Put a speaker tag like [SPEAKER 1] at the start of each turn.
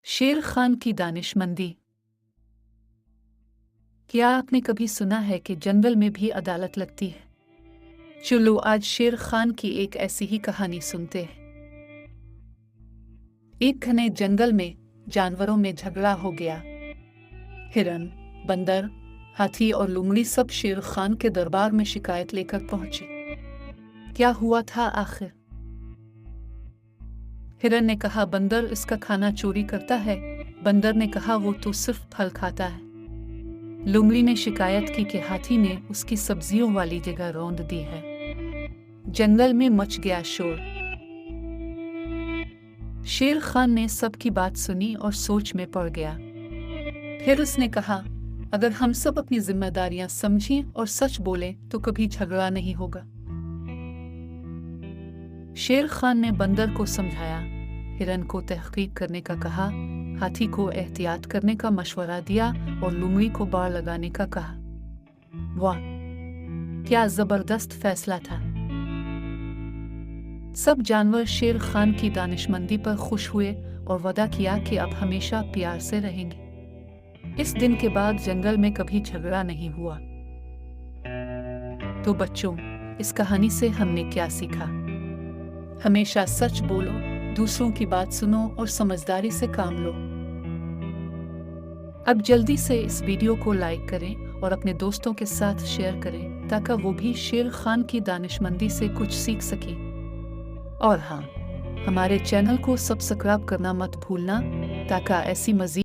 [SPEAKER 1] शेर खान की दानिशमंदी। क्या आपने कभी सुना है कि जंगल में भी अदालत लगती है? चलो आज शेर खान की एक ऐसी ही कहानी सुनते हैं। एक घने जंगल में जानवरों में झगड़ा हो गया। हिरन, बंदर, हाथी और लोमड़ी सब शेर खान के दरबार में शिकायत लेकर पहुंचे। क्या हुआ था आखिर? हिरन ने कहा बंदर इसका खाना चोरी करता है। बंदर ने कहा वो तो सिर्फ फल खाता है। लोमड़ी ने शिकायत की कि हाथी ने उसकी सब्जियों वाली जगह रौंद दी है। जंगल में मच गया शोर। शेर खान ने सबकी बात सुनी और सोच में पड़ गया। फिर उसने कहा, अगर हम सब अपनी जिम्मेदारियां समझें और सच बोलें तो कभी झगड़ा नहीं होगा। शेर खान ने बंदर को समझाया, हिरन को तहकीक करने का कहा, हाथी को एहतियात करने का मशवरा दिया और लोमड़ी को बाड़ लगाने का कहा। वाह, क्या जबरदस्त फैसला था। सब जानवर शेर खान की दानिशमंदी पर खुश हुए और वादा किया कि अब हमेशा प्यार से रहेंगे। इस दिन के बाद जंगल में कभी झगड़ा नहीं हुआ। तो बच्चों, इस कहानी से हमने क्या सीखा? हमेशा सच बोलो, दूसरों की बात सुनो और समझदारी से काम लो। अब जल्दी से इस वीडियो को लाइक करें और अपने दोस्तों के साथ शेयर करें ताकि वो भी शेर खान की दानिशमंदी से कुछ सीख सके। और हाँ, हमारे चैनल को सब्सक्राइब करना मत भूलना ताकि ऐसी मज़ीद